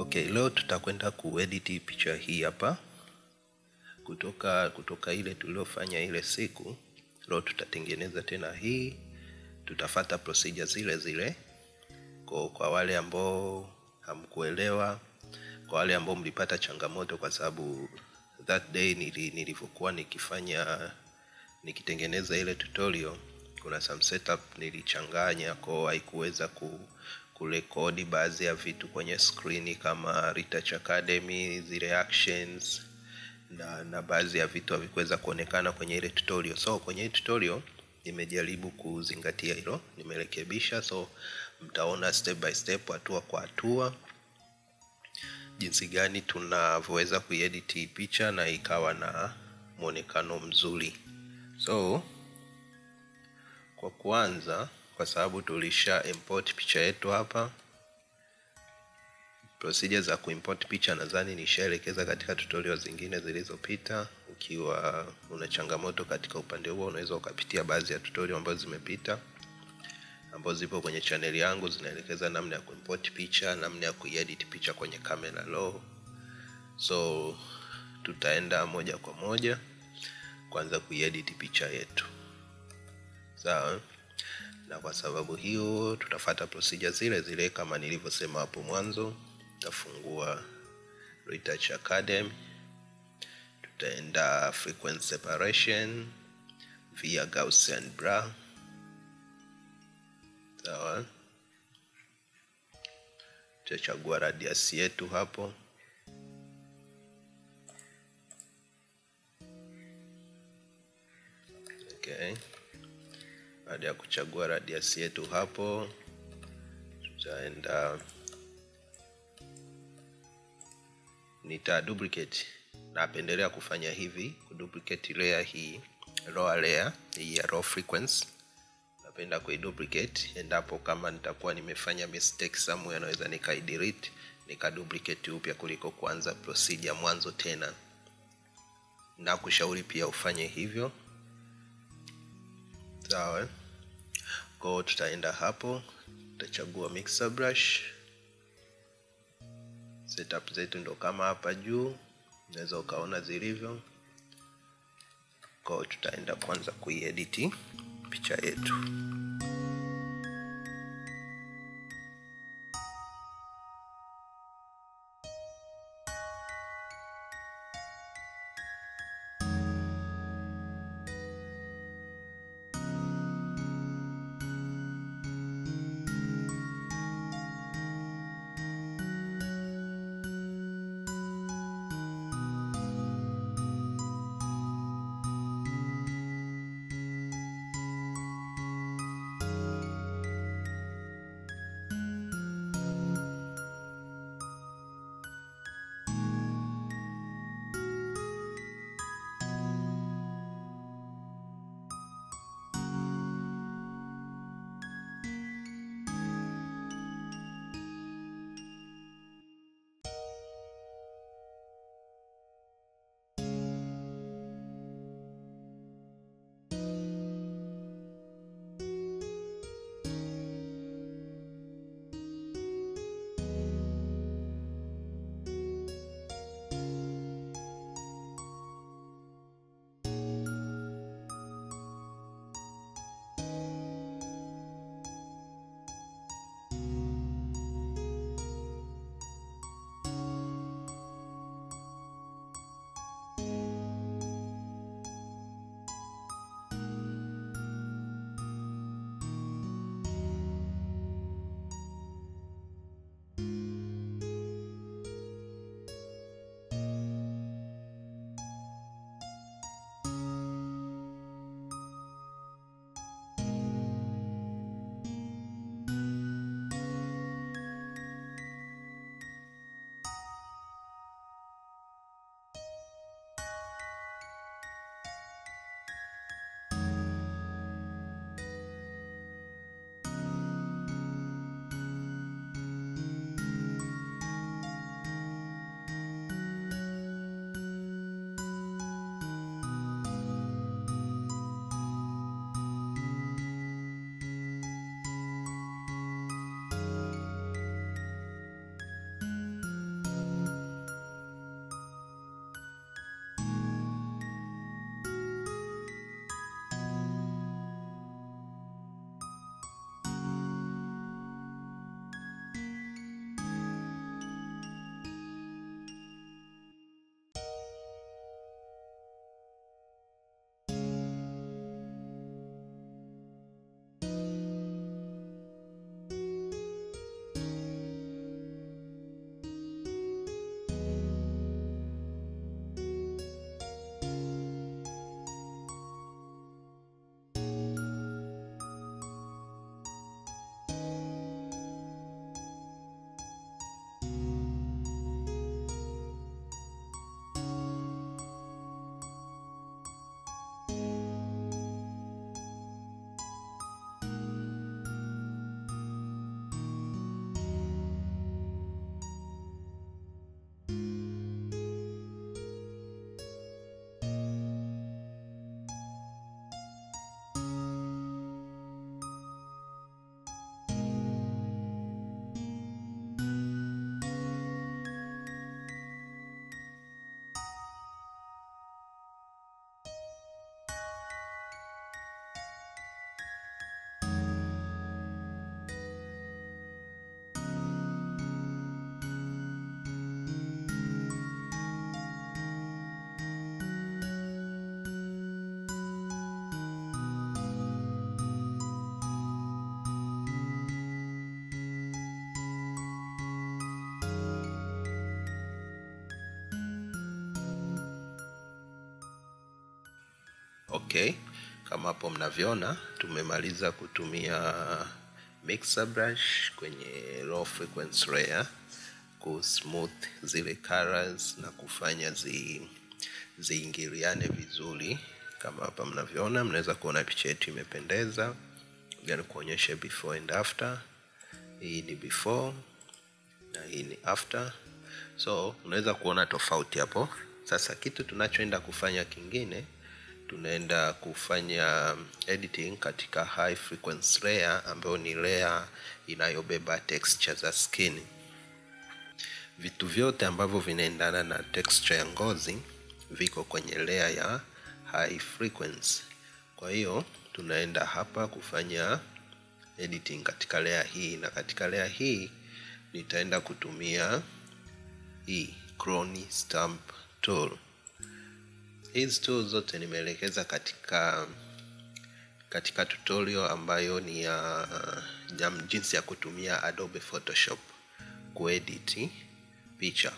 Okay, leo tutakwenda kuedit picha hii hapa kutoka ile tuliofanya ile siku. Leo tutatengeneza tena hii, tutafata procedure zile zile. Kwa wale ambao hamkuelewa, kwa wale ambao mlipata changamoto, kwa sababu that day nilivyokuwa nikitengeneza ile tutorial, kuna some setup nilichanganya, kwa haikuweza kurekodi baadhi ya vitu kwenye screen kama Retouch Academy, zile actions na baadhi ya vitu havikuweza kuonekana kwenye ile tutorial. So kwenye tutorial nimejaribu kuzingatia hilo, nimerekebisha. So mtaona step by step, hatua kwa hatua, jinsi gani tunavyoweza kuedit picha na ikawa na muonekano mzuri. So kwa kwanza, kwa sababu tulisha import picha yetu hapa, procedure za kuimport picha nadhani nishaelekeza katika tutorial zingine zilizopita. Ukiwa una changamoto katika upande huo, unaweza ukapitia baadhi ya tutorial ambazo zimepita, ambazo zipo kwenye channel yangu, zinaelekeza namna ya kuimport picha, namna ya kuedit picha kwenye Camera Raw. So tutaenda moja kwa moja kwanza kuedit picha yetu. Sawa? Na kwa sababu hiyo tutafuata procedure zile zile kama nilivyosema hapo mwanzo. Tutafungua Retouch Academy, tutaenda frequency separation via Gaussian blur. Sawa? Tutachagua radius yetu hapo. Okay. Baada ya kuchagua radius yetu hapo, tutaenda duplicate. Napendelea kufanya hivi, kuduplicate layer hii, lower layer hii ya raw frequency. Napenda kuiduplicate, endapo kama nitakuwa nimefanya mistake somewhere, naweza delete, duplicate upya kuliko kuanza procedure mwanzo tena. Na kushauri pia ufanye hivyo. Sawa? Kwa tutaenda hapo, tutachagua mixer brush. Setup zetu ndo kama hapa juu, unaweza ukaona zilivyo. Kwa tutaenda kwanza kuedit picha yetu. Okay, kama hapo mnavyoona tumemaliza kutumia mixer brush kwenye low frequency layer ku smooth zile colors na kufanya ziingiliane vizuri. Kama hapa mnavyoona, mnaweza kuona picha yetu imependeza. Ngoja nikuonyeshe before and after. Hii ni before na hii ni after. So unaweza kuona tofauti hapo. Sasa kitu tunachoenda kufanya kingine, tunaenda kufanya editing katika high frequency layer ambayo ni layer inayobeba texture za skin. Vitu vyote ambavyo vinaendana na texture ya ngozi viko kwenye layer ya high frequency. Kwa hiyo tunaenda hapa kufanya editing katika layer hii, na katika layer hii nitaenda kutumia hii Clone Stamp tool. Hizi tools zote nimeelekeza katika tutorial ambayo ni ya jinsi ya kutumia Adobe Photoshop kuedit picha.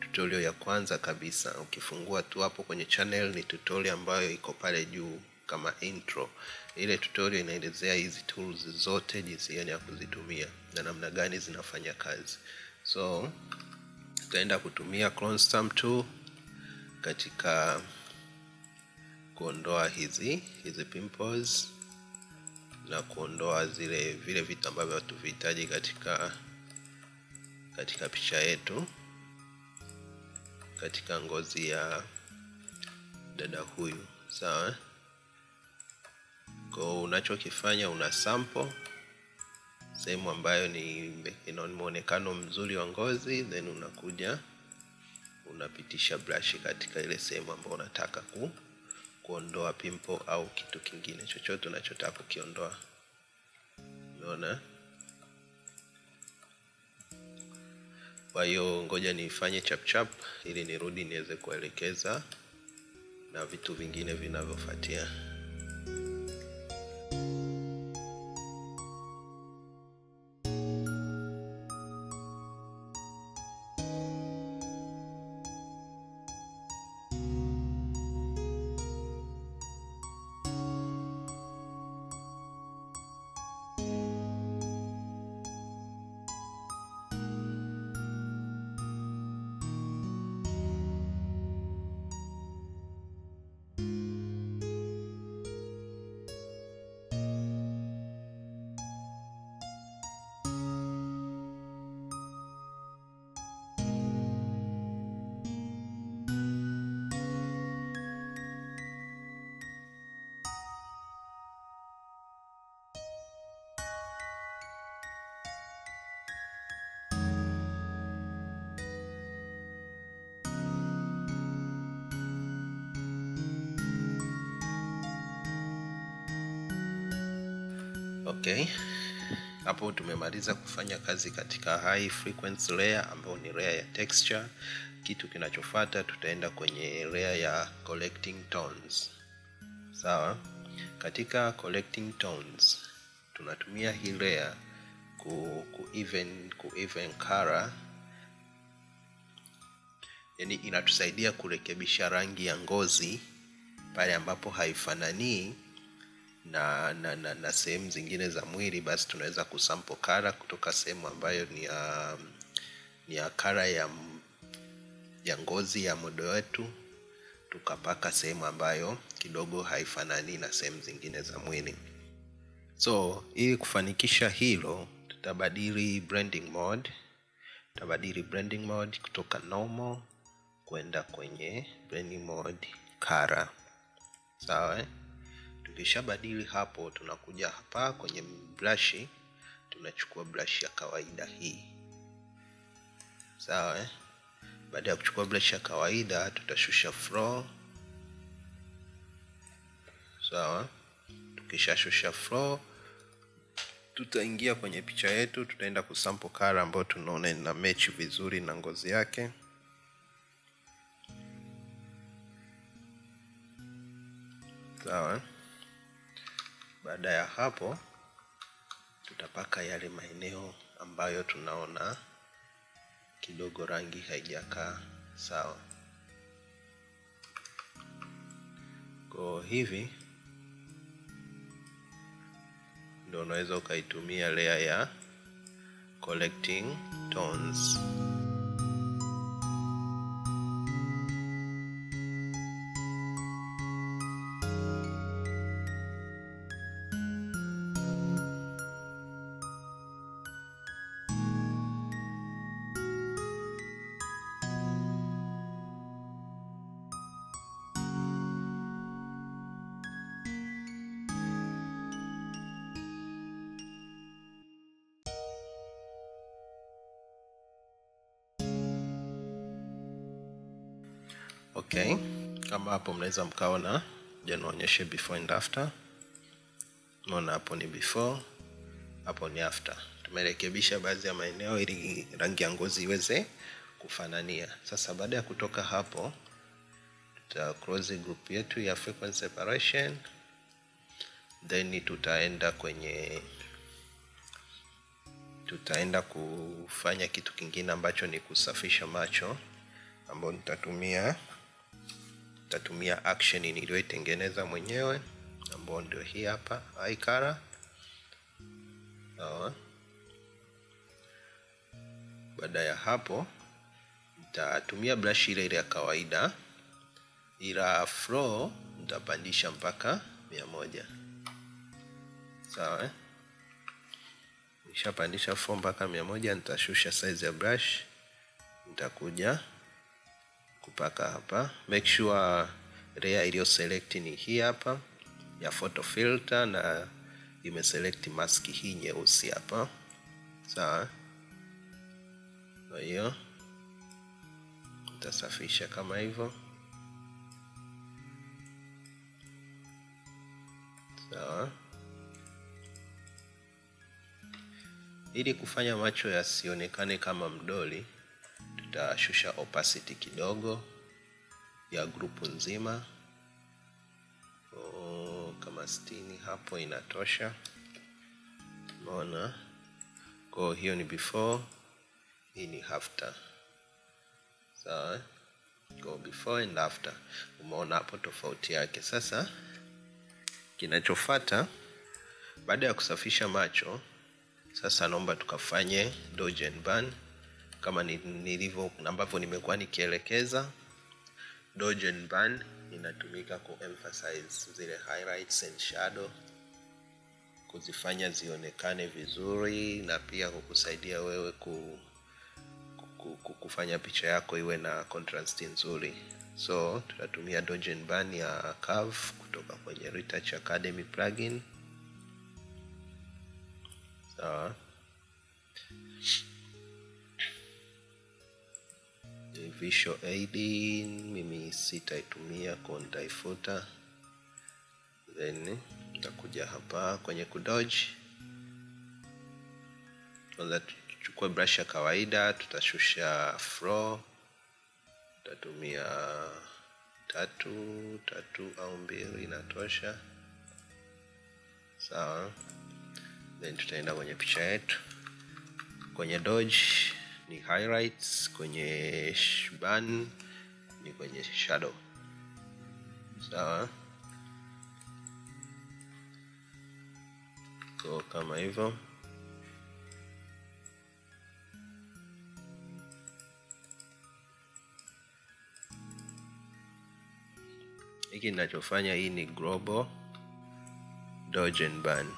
Tutorial ya kwanza kabisa, ukifungua tu hapo kwenye channel, ni tutorial ambayo iko pale juu kama intro. Ile tutorial inaelezea hizi tools zote, jinsi gani ya kuzitumia na namna gani zinafanya kazi. So tutaenda kutumia Clone Stamp tool katika kuondoa hizi pimples na kuondoa vile vitu ambavyo hatuvihitaji katika picha yetu, katika ngozi ya dada huyu. Sawa? Kwa unachokifanya, una sample sehemu ambayo ina muonekano mzuri wa ngozi, then unakuja unapitisha brush katika ile sehemu ambayo unataka kuondoa pimple au kitu kingine chochote unachotaka kukiondoa. Unaona? Kwa hiyo ngoja nifanye chap ili nirudi niweze kuelekeza na vitu vingine vinavyofuatia. Okay, hapo tumemaliza kufanya kazi katika high frequency layer ambayo ni layer ya texture. Kitu kinachofuata, tutaenda kwenye layer ya collecting tones. Sawa? Katika collecting tones tunatumia hii layer ku even color. Yani inatusaidia kurekebisha rangi ya ngozi pale ambapo haifanani na sehemu zingine za mwili. Basi tunaweza kusample color kutoka sehemu ambayo ni ya color ya ngozi ya model wetu, tukapaka sehemu ambayo kidogo haifanani na sehemu zingine za mwili. So ili kufanikisha hilo, tutabadili blending mode kutoka normal kwenda kwenye blending mode color. Sawa? Tukishabadili hapo, tunakuja hapa kwenye brush, tunachukua brush ya kawaida hii. Sawa? Baada ya kuchukua brush ya kawaida, tutashusha flow. Sawa? Tukishashusha flow, tutaingia kwenye picha yetu, tutaenda kusample color ambayo tunaona ina match vizuri na ngozi yake. Sawa? Baada ya hapo, tutapaka yale maeneo ambayo tunaona kidogo rangi haijakaa sawa. Kwa hivi ndio unaweza ukaitumia layer ya collecting tones. Okay, kama hapo mnaweza mkaona, je, naonyeshe before and after. Unaona hapo ni before, hapo ni after. Tumerekebisha baadhi ya maeneo ili rangi ya ngozi iweze kufanania. Sasa baada ya kutoka hapo, tuta close group yetu ya frequency separation, then tutaenda kufanya kitu kingine ambacho ni kusafisha macho, ambao nitatumia action niliyoitengeneza mwenyewe, ambao ndio hii hapa, eye color. Baada ya hapo nitatumia brush ile ya kawaida, ila flow nitapandisha mpaka 100. Sawa? Nishapandisha flow mpaka 100, nitashusha size ya brush, nitakuja kupaka hapa. Make sure layer iliyo select ni hii hapa ya photo filter, na imeselect mask hii nyeusi hapa. Sawa? Kwa hiyo nitasafisha kama hivyo. Sawa? Ili kufanya macho yasionekane kama mdoli, tutashusha opacity kidogo ya grupu nzima. Kama 60 hapo inatosha. Umeona? Kwa hiyo ni before, hii ni after. Sawa? Kwa before and after. Umeona hapo tofauti yake. Sasa kinachofuata baada ya kusafisha macho, sasa naomba tukafanye dodge and burn kama ambavyo nimekuwa nikielekeza. Dodge and burn inatumika ku emphasize zile highlights and shadow, kuzifanya zionekane vizuri, na pia kukusaidia wewe kufanya picha yako iwe na contrast nzuri. So tutatumia dodge and burn ya curve kutoka kwenye Retouch Academy plugin. Sawa? Visual aid mimi sitaitumia, kwa nitaifuta. Then nitakuja hapa kwenye kudodge. Kwanza tuchukue brush ya kawaida, tutashusha flow. Tutatumia 3 au 2 inatosha. Sawa? Then tutaenda kwenye picha yetu. Kwenye dodge ni highlights, kwenye burn ni kwenye shadow. Sawa? So kama hivyo. Hiki ninachofanya, hii ni global dodge and burn.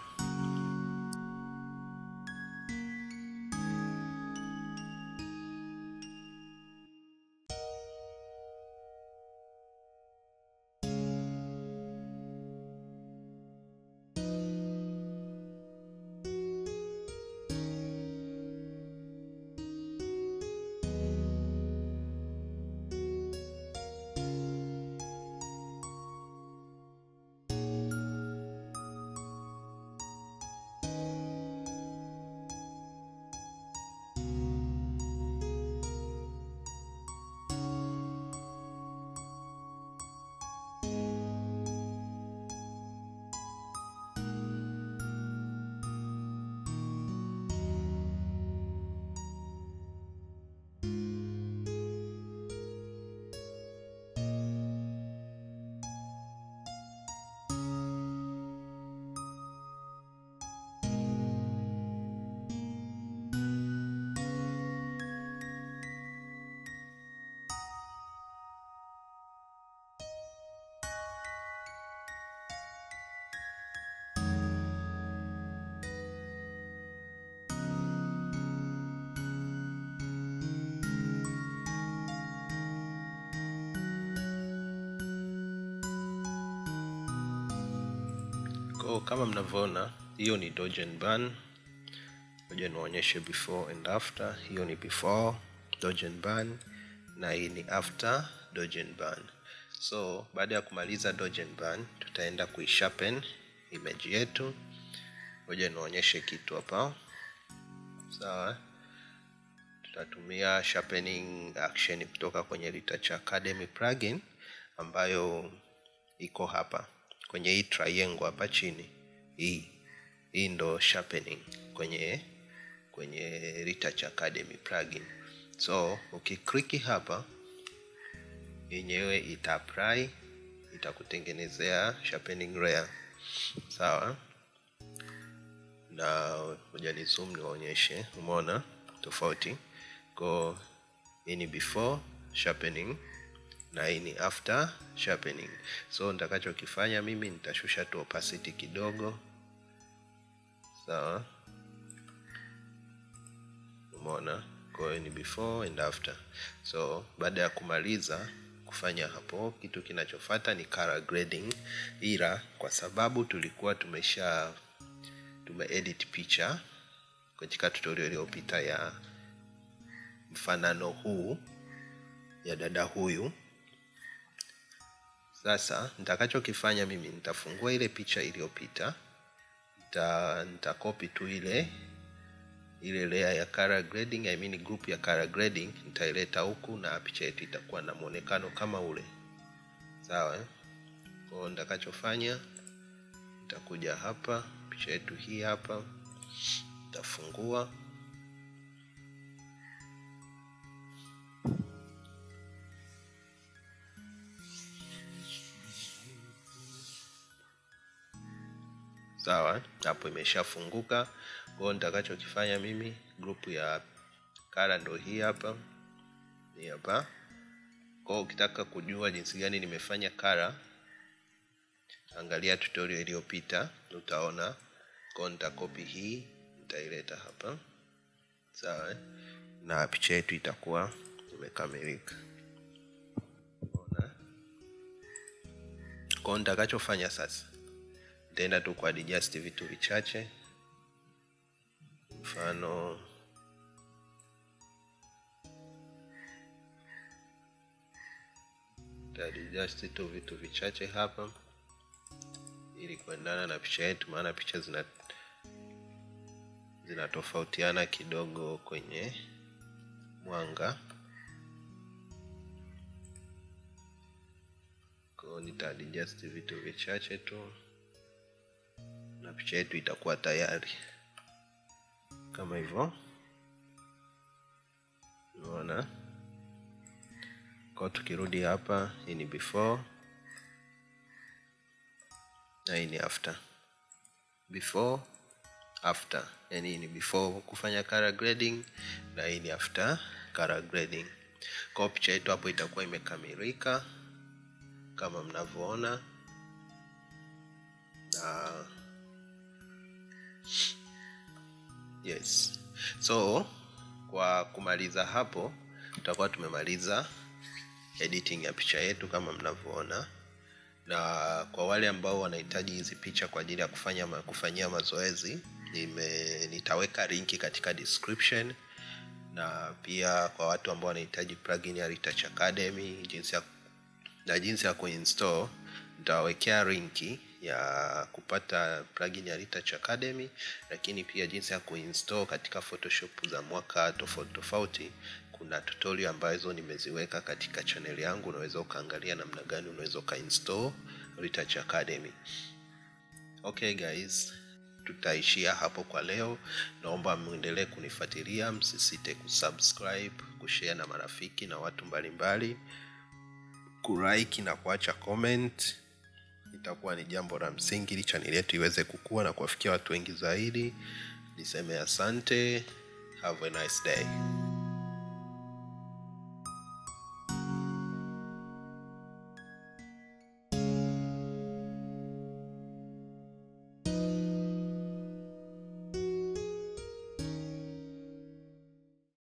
kama mnavyoona, hiyo ni dodge and burn. Ngoja niwaonyeshe before and after. Hiyo ni before dodge and burn na hii ni after dodge and burn. So baada ya kumaliza dodge and burn, tutaenda kuisharpen image yetu. Ngoja niwaonyeshe kitu hapa. Sawa. Tutatumia sharpening action kutoka kwenye Retouch Academy plugin ambayo iko hapa kwenye hii triangle hapa chini. Hii ndo sharpening kwenye Retouch Academy plugin. So ukiklik hapa, yenyewe ita-apply, itakutengenezea sharpening layer. Sawa. Na ngoja ni zoom niwaonyeshe. Umeona tofauti? Kwa hii ni before sharpening na hii ni after sharpening. So nitakachokifanya mimi nitashusha tu opacity kidogo. Sawa. Umeona? Kwa hiyo ni before and after. So baada ya kumaliza kufanya hapo, kitu kinachofuata ni color grading. Ila kwa sababu tulikuwa tumeedit picha katika tutorial iliyopita ya mfanano huu ya dada huyu. Sasa nitakachokifanya mimi nitafungua ile picha iliyopita, nitacopy tu ile layer ya color grading, I mean group ya color grading, nitaileta huku na picha yetu itakuwa na muonekano kama ule. Sawa. Kwa nitakachofanya nitakuja hapa, picha yetu hii hapa, nitafungua. Sawa, hapo imeshafunguka. Kwa nitakachokifanya mimi, group ya color ndo hii hapa. Ni hapa. Kwa ukitaka kujua jinsi gani nimefanya color, angalia tutorial iliyopita, utaona. Kwa nitacopy hii, nitaileta hapa. Sawa. Na picha yetu itakuwa imekamilika. Unaona? Kwa nitakachofanya sasa, nitaenda tu kwa adjust vitu vichache. Mfano adjust tu vitu vichache hapa ili kuendana na picha yetu, maana picha zinatofautiana kidogo kwenye mwanga. Kwa nita adjust vitu vichache tu na picha yetu itakuwa tayari kama hivyo. Unaona? Kwa tukirudi hapa, hii ni before na hii ni after. Before, after. Yani hii ni before kufanya color grading na hii ni after color grading. Kwa picha yetu hapo itakuwa imekamilika kama mnavyoona. Na yes. So kwa kumaliza hapo, tutakuwa tumemaliza editing ya picha yetu kama mnavyoona. Na kwa wale ambao wanahitaji hizi picha kwa ajili ya kufanyia mazoezi, nitaweka linki katika description. Na pia kwa watu ambao wanahitaji plugin ya Retouch Academy, jinsi ya kuinstall, nitawekea linki ya kupata plugin ya Retouch Academy, lakini pia jinsi ya kuinstall katika Photoshop za mwaka tofauti. Kuna tutorial ambazo nimeziweka katika channel yangu, unaweza ukaangalia namna gani unaweza ukainstall Retouch Academy. Okay guys, tutaishia hapo kwa leo. Naomba muendelee kunifuatilia, msisite kusubscribe, kushare na marafiki na watu mbalimbali, kulike na kuacha comment. Itakuwa ni jambo la msingi ili channel yetu iweze kukua na kuwafikia watu wengi zaidi. Niseme asante. Have a nice day.